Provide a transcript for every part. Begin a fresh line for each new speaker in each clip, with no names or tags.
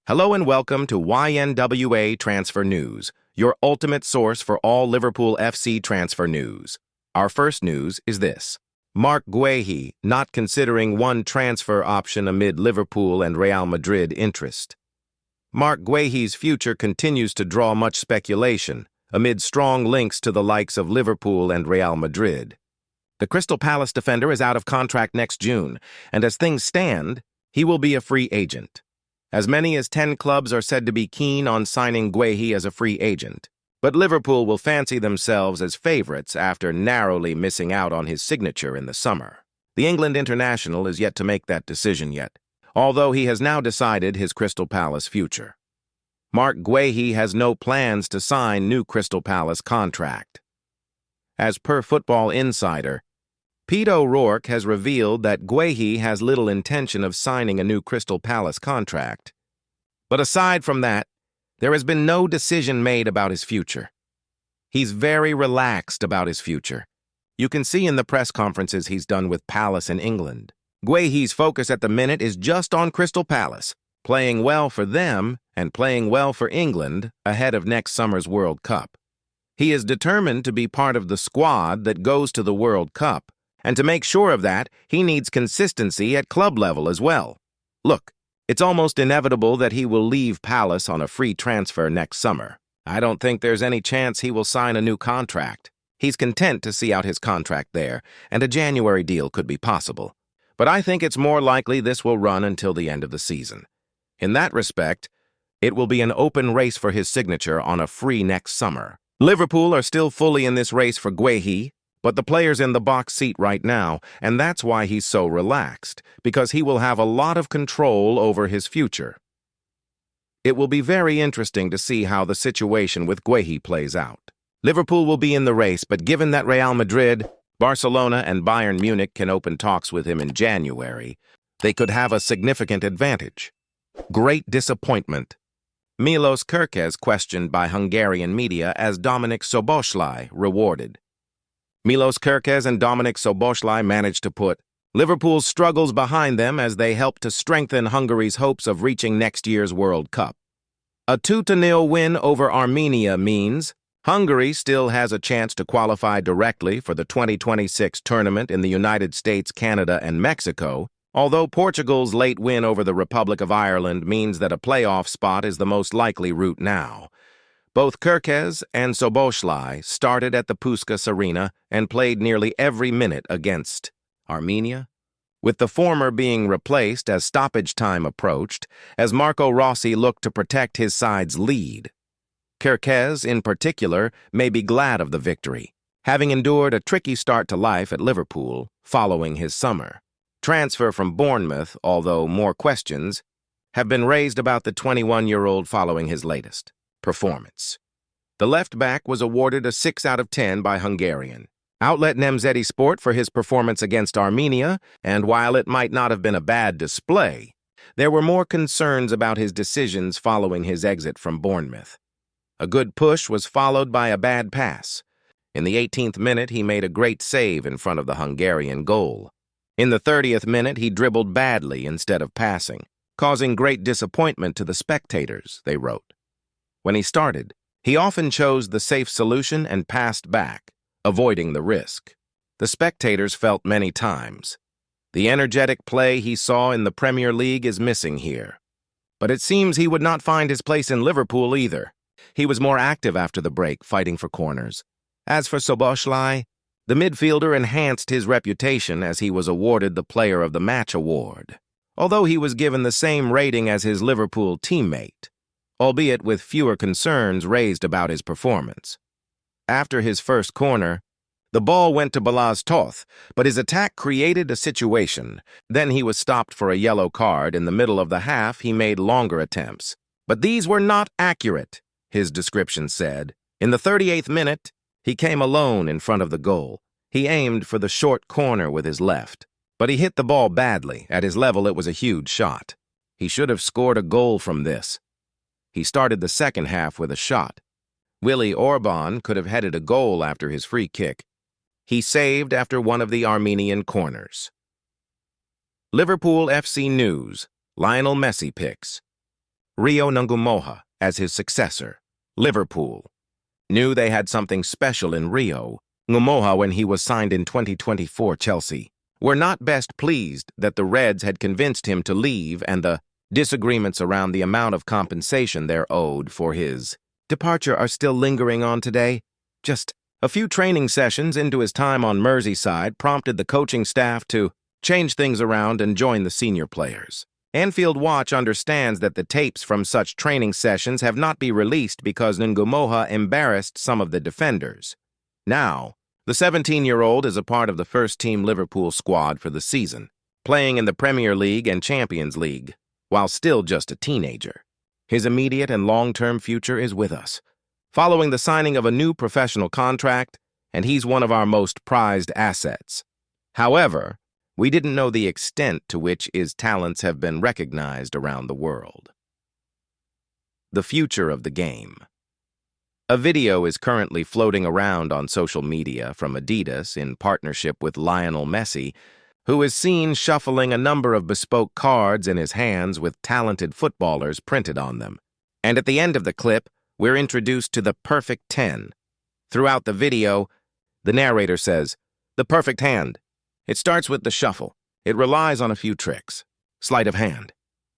Hello and welcome to YNWA Transfer News, your ultimate source for all Liverpool FC transfer news. Our first news is this. Marc Guehi not considering one transfer option amid Liverpool and Real Madrid interest. Marc Guehi's future continues to draw much speculation amid strong links to the likes of Liverpool and Real Madrid. The Crystal Palace defender is out of contract next June, and as things stand, he will be a free agent. As many as 10 clubs are said to be keen on signing Guehi as a free agent, but Liverpool will fancy themselves as favorites after narrowly missing out on his signature in the summer. The England international is yet to make that decision yet, although he has now decided his Crystal Palace future. Marc Guehi has no plans to sign new Crystal Palace contract. As per Football Insider, Pete O'Rourke has revealed that Guehi has little intention of signing a new Crystal Palace contract. But aside from that, there has been no decision made about his future. He's very relaxed about his future. You can see in the press conferences he's done with Palace in England. Guehi's focus at the minute is just on Crystal Palace, playing well for them and playing well for England ahead of next summer's World Cup. He is determined to be part of the squad that goes to the World Cup. And to make sure of that, he needs consistency at club level as well. Look, it's almost inevitable that he will leave Palace on a free transfer next summer. I don't think there's any chance he will sign a new contract. He's content to see out his contract there, and a January deal could be possible. But I think it's more likely this will run until the end of the season. In that respect, it will be an open race for his signature on a free next summer. Liverpool are still fully in this race for Guehi, but the player's in the box seat right now, and that's why he's so relaxed, because he will have a lot of control over his future. It will be very interesting to see how the situation with Guehi plays out. Liverpool will be in the race, but given that Real Madrid, Barcelona, and Bayern Munich can open talks with him in January, they could have a significant advantage. Great disappointment. Milos Kerkez questioned by Hungarian media as Dominik Szoboszlai rewarded. Milos Kerkez and Dominik Szoboszlai managed to put Liverpool's struggles behind them as they helped to strengthen Hungary's hopes of reaching next year's World Cup. A 2-0 win over Armenia means Hungary still has a chance to qualify directly for the 2026 tournament in the United States, Canada, and Mexico, although Portugal's late win over the Republic of Ireland means that a playoff spot is the most likely route now. Both Kerkez and Szoboszlai started at the Puskás Arena and played nearly every minute against Armenia, with the former being replaced as stoppage time approached, as Marco Rossi looked to protect his side's lead. Kerkez, in particular, may be glad of the victory, having endured a tricky start to life at Liverpool following his summer transfer from Bournemouth, although more questions have been raised about the 21-year-old following his latest performance. The left-back was awarded a 6 out of 10 by Hungarian outlet Nemzeti Sport for his performance against Armenia, and while it might not have been a bad display, there were more concerns about his decisions following his exit from Bournemouth. A good push was followed by a bad pass. In the 18th minute, he made a great save in front of the Hungarian goal. In the 30th minute, he dribbled badly instead of passing, causing great disappointment to the spectators, they wrote. When he started, he often chose the safe solution and passed back, avoiding the risk. The spectators felt many times. The energetic play he saw in the Premier League is missing here. But it seems he would not find his place in Liverpool either. He was more active after the break, fighting for corners. As for Szoboszlai, the midfielder enhanced his reputation as he was awarded the Player of the Match award, although he was given the same rating as his Liverpool teammate, albeit with fewer concerns raised about his performance. After his first corner, the ball went to Balázs Toth, but his attack created a situation. Then he was stopped for a yellow card. In the middle of the half, he made longer attempts. But these were not accurate, his description said. In the 38th minute, he came alone in front of the goal. He aimed for the short corner with his left, but he hit the ball badly. At his level, it was a huge shot. He should have scored a goal from this. He started the second half with a shot. Willy Orban could have headed a goal after his free kick. He saved after one of the Armenian corners. Liverpool FC News, Lionel Messi picks. YNWA as his successor. Liverpool knew they had something special in YNWA when he was signed in 2024 Chelsea. Were not best pleased that the Reds had convinced him to leave and the disagreements around the amount of compensation they're owed for his departure are still lingering on today. Just a few training sessions into his time on Merseyside prompted the coaching staff to change things around and join the senior players. Anfield Watch understands that the tapes from such training sessions have not been released because YNWA embarrassed some of the defenders. Now, the 17-year-old is a part of the first-team Liverpool squad for the season, playing in the Premier League and Champions League, while still just a teenager. His immediate and long-term future is with us, following the signing of a new professional contract, and he's one of our most prized assets. However, we didn't know the extent to which his talents have been recognized around the world. The future of the game. A video is currently floating around on social media from Adidas in partnership with Lionel Messi, who is seen shuffling a number of bespoke cards in his hands with talented footballers printed on them. And at the end of the clip, we're introduced to the perfect 10. Throughout the video, the narrator says, "The perfect hand. It starts with the shuffle. It relies on a few tricks. Sleight of hand.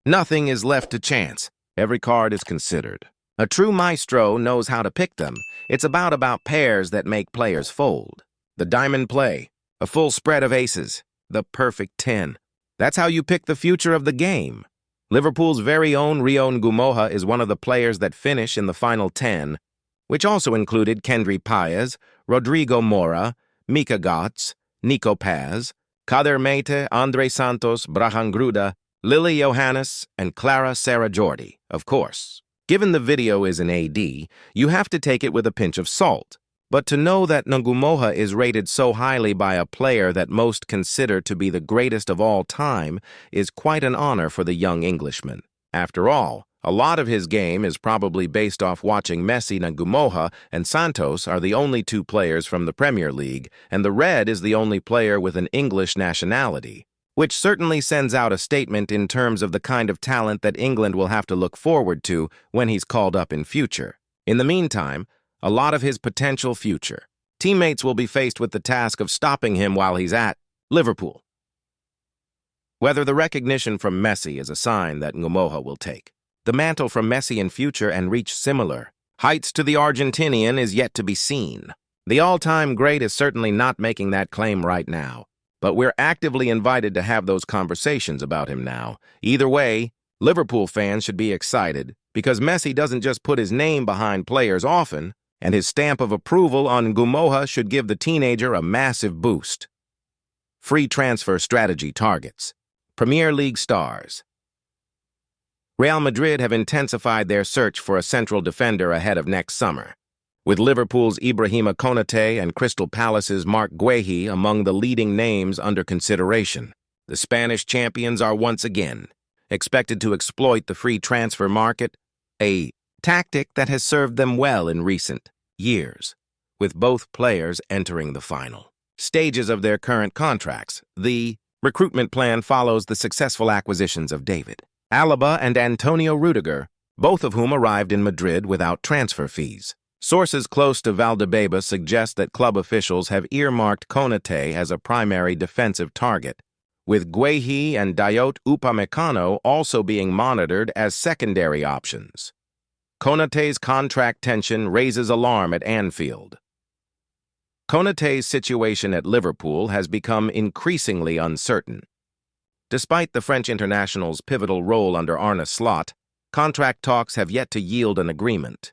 Nothing is left to chance. Every card is considered. A true maestro knows how to pick them. It's about pairs that make players fold. The diamond play. A full spread of aces. The perfect 10. That's how you pick the future of the game." Liverpool's very own YNWA is one of the players that finish in the final 10, which also included Kendry Páez, Rodrigo Mora, Mika Götze, Nico Paz, Kader Mete, Andre Santos, Brahim Gruda, Lily Johannes, and Clara Sarah Jordi, of course. Given the video is in AD, you have to take it with a pinch of salt. But to know that YNWA is rated so highly by a player that most consider to be the greatest of all time is quite an honor for the young Englishman. After all, a lot of his game is probably based off watching Messi. YNWA and Santos are the only two players from the Premier League, and the Red is the only player with an English nationality, which certainly sends out a statement in terms of the kind of talent that England will have to look forward to when he's called up in future. In the meantime, a lot of his potential future teammates will be faced with the task of stopping him while he's at Liverpool. Whether the recognition from Messi is a sign that YNWA will take the mantle from Messi in future and reach similar heights to the Argentinian is yet to be seen. The all-time great is certainly not making that claim right now, but we're actively invited to have those conversations about him now. Either way, Liverpool fans should be excited because Messi doesn't just put his name behind players often, and his stamp of approval on YNWA should give the teenager a massive boost. Free transfer strategy targets. Premier League stars. Real Madrid have intensified their search for a central defender ahead of next summer, with Liverpool's Ibrahima Konate and Crystal Palace's Marc Guehi among the leading names under consideration. The Spanish champions are once again expected to exploit the free transfer market, a tactic that has served them well in recent years, with both players entering the final stages of their current contracts. The recruitment plan follows the successful acquisitions of David Alaba and Antonio Rudiger, both of whom arrived in Madrid without transfer fees. Sources close to Valdebeba suggest that club officials have earmarked Konate as a primary defensive target, with Guehi and Dayot Upamecano also being monitored as secondary options. Konate's contract tension raises alarm at Anfield. Konate's situation at Liverpool has become increasingly uncertain. Despite the French international's pivotal role under Arne Slot, contract talks have yet to yield an agreement.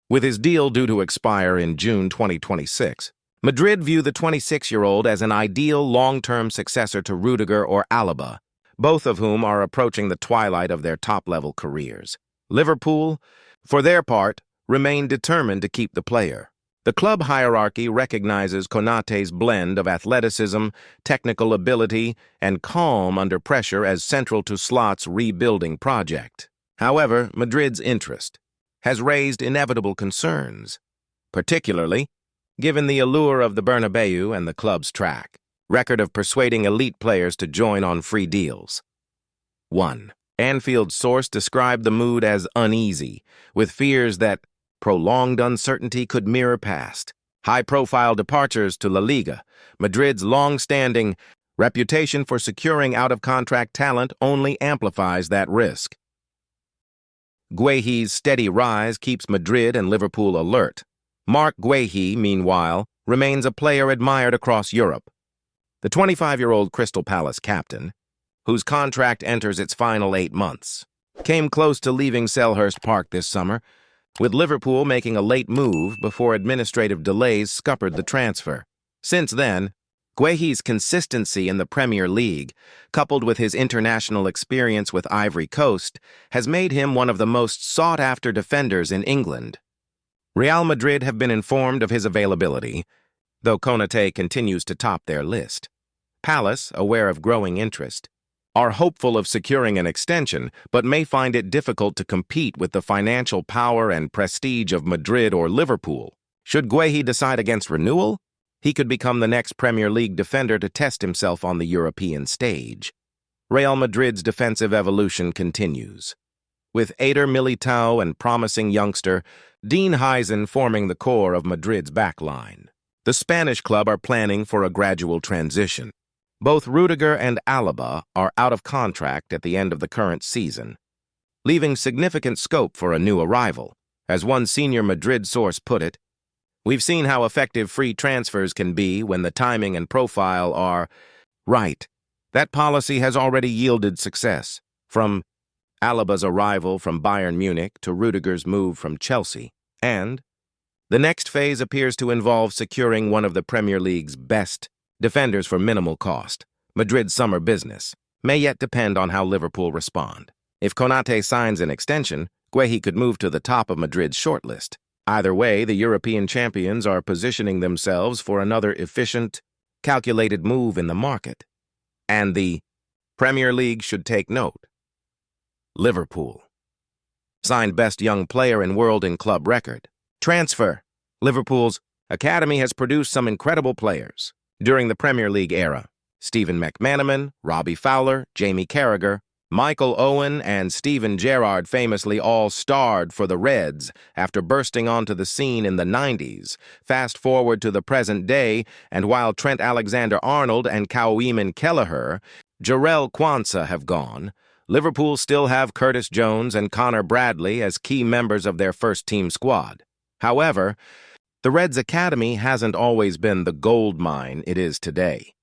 With his deal due to expire in June 2026, Madrid view the 26-year-old as an ideal long-term successor to Rudiger or Alaba, both of whom are approaching the twilight of their top-level careers. Liverpool, for their part, remain determined to keep the player. The club hierarchy recognizes Konate's blend of athleticism, technical ability, and calm under pressure as central to Slot's rebuilding project. However, Madrid's interest has raised inevitable concerns, particularly given the allure of the Bernabeu and the club's track record of persuading elite players to join on free deals. 1. Anfield's source described the mood as uneasy, with fears that prolonged uncertainty could mirror past high-profile departures to La Liga. Madrid's long-standing reputation for securing out-of-contract talent only amplifies that risk. Guehi's steady rise keeps Madrid and Liverpool alert. Marc Guehi, meanwhile, remains a player admired across Europe. The 25-year-old Crystal Palace captain, whose contract enters its final 8 months, came close to leaving Selhurst Park this summer, with Liverpool making a late move before administrative delays scuppered the transfer. Since then, Guehi's consistency in the Premier League, coupled with his international experience with Ivory Coast, has made him one of the most sought-after defenders in England. Real Madrid have been informed of his availability, though Konate continues to top their list. Palace, aware of growing interest, are hopeful of securing an extension, but may find it difficult to compete with the financial power and prestige of Madrid or Liverpool. Should Guehi decide against renewal, he could become the next Premier League defender to test himself on the European stage. Real Madrid's defensive evolution continues, with Eder Militao and promising youngster Dean Huijsen forming the core of Madrid's backline. The Spanish club are planning for a gradual transition. Both Rudiger and Alaba are out of contract at the end of the current season, leaving significant scope for a new arrival. As one senior Madrid source put it, "We've seen how effective free transfers can be when the timing and profile are right. That policy has already yielded success, from Alaba's arrival from Bayern Munich to Rudiger's move from Chelsea, and the next phase appears to involve securing one of the Premier League's best defenders for minimal cost. Madrid's summer business may yet depend on how Liverpool respond. If Konate signs an extension, Guehi could move to the top of Madrid's shortlist. Either way, the European champions are positioning themselves for another efficient, calculated move in the market. And the Premier League should take note. Liverpool signed best young player in world and club record. Transfer. Liverpool's academy has produced some incredible players during the Premier League era. Stephen McManaman, Robbie Fowler, Jamie Carragher, Michael Owen, and Steven Gerrard famously all starred for the Reds after bursting onto the scene in the 90s. Fast forward to the present day, and while Trent Alexander-Arnold and Kawhimin Kelleher, Jarell Quansah have gone, Liverpool still have Curtis Jones and Connor Bradley as key members of their first-team squad. However, the Reds' academy hasn't always been the gold mine it is today.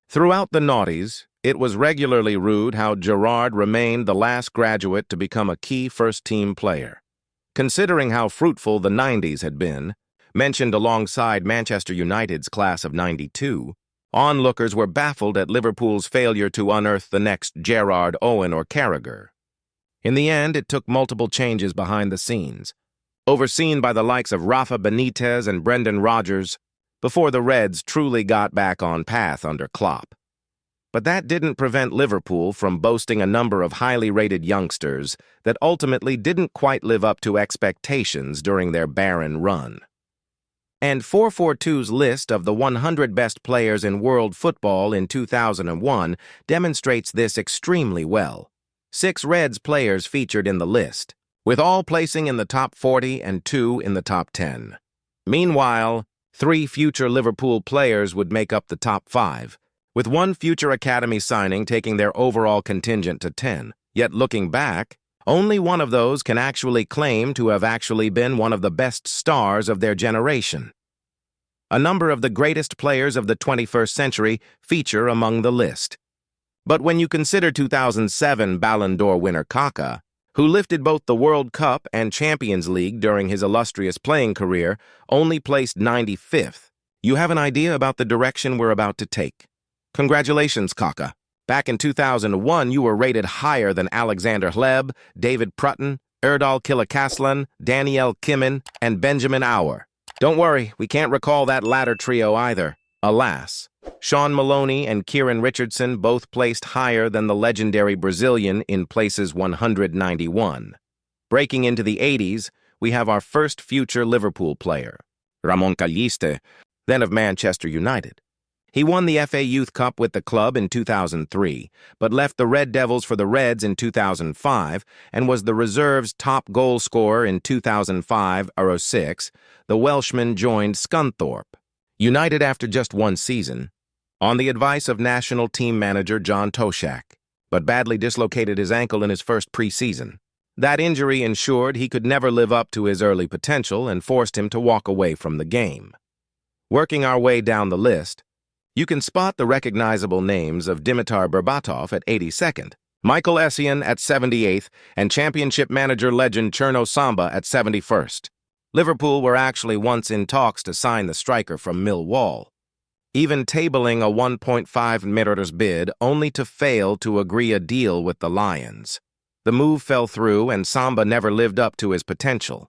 Throughout the noughties, it was regularly rued how Gerrard remained the last graduate to become a key first-team player. Considering how fruitful the 90s had been, mentioned alongside Manchester United's class of '92, onlookers were baffled at Liverpool's failure to unearth the next Gerrard, Owen, or Carragher. In the end, it took multiple changes behind the scenes, overseen by the likes of Rafa Benitez and Brendan Rodgers, before the Reds truly got back on path under Klopp. But that didn't prevent Liverpool from boasting a number of highly rated youngsters that ultimately didn't quite live up to expectations during their barren run. And 442's list of the 100 best players in world football in 2001 demonstrates this extremely well. 6 Reds players featured in the list, with all placing in the top 40 and 2 in the top 10. Meanwhile, 3 future Liverpool players would make up the top 5, with 1 future academy signing taking their overall contingent to 10. Yet looking back, only one of those can actually claim to have actually been one of the best stars of their generation. A number of the greatest players of the 21st century feature among the list. But when you consider 2007 Ballon d'Or winner Kaká, who lifted both the World Cup and Champions League during his illustrious playing career, only placed 95th, you have an idea about the direction we're about to take. Congratulations, Kaká. Back in 2001, you were rated higher than Alexander Hleb, David Prutton, Erdal Kilakaslan, Daniel Kimin, and Benjamin Auer. Don't worry, we can't recall that latter trio either. Alas, Sean Maloney and Kieran Richardson both placed higher than the legendary Brazilian in places 191. Breaking into the 80s, we have our first future Liverpool player, Ramon Calliste, then of Manchester United. He won the FA Youth Cup with the club in 2003, but left the Red Devils for the Reds in 2005 and was the reserve's top goal scorer in 2005-06. The Welshman joined Scunthorpe United after just one season, on the advice of national team manager John Toshak, but badly dislocated his ankle in his first pre-season. That injury ensured he could never live up to his early potential and forced him to walk away from the game. Working our way down the list, you can spot the recognizable names of Dimitar Berbatov at 82nd, Michael Essien at 78th, and championship manager legend Cherno Samba at 71st. Liverpool were actually once in talks to sign the striker from Millwall, even tabling a 1.5 million bid only to fail to agree a deal with the Lions. The move fell through and Samba never lived up to his potential,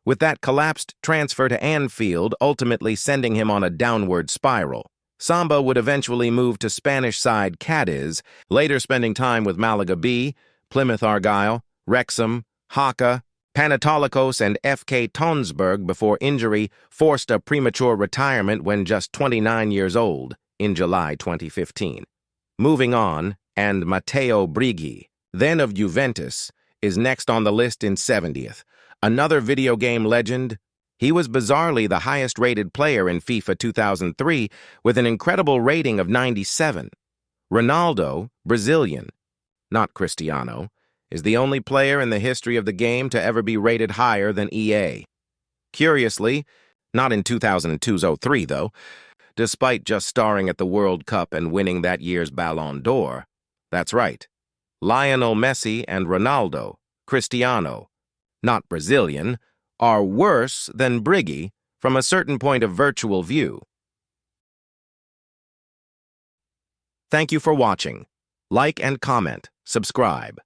with that collapsed transfer to Anfield ultimately sending him on a downward spiral. Samba would eventually move to Spanish side Cadiz, later spending time with Malaga B, Plymouth Argyle, Wrexham, Haka, Panathinaikos, and FK Tonsberg before injury forced a premature retirement when just 29 years old in July 2015. Moving on, and Matteo Brighi, then of Juventus, is next on the list in 70th. Another video game legend. He was bizarrely the highest-rated player in FIFA 2003 with an incredible rating of 97. Ronaldo, Brazilian, not Cristiano, is the only player in the history of the game to ever be rated higher than EA. Curiously, not in 2002-03 though, despite just starring at the World Cup and winning that year's Ballon d'Or. That's right, Lionel Messi and Ronaldo, Cristiano, not Brazilian, are worse than Brighi from a certain point of virtual view. Thank you for watching. Like and comment, subscribe.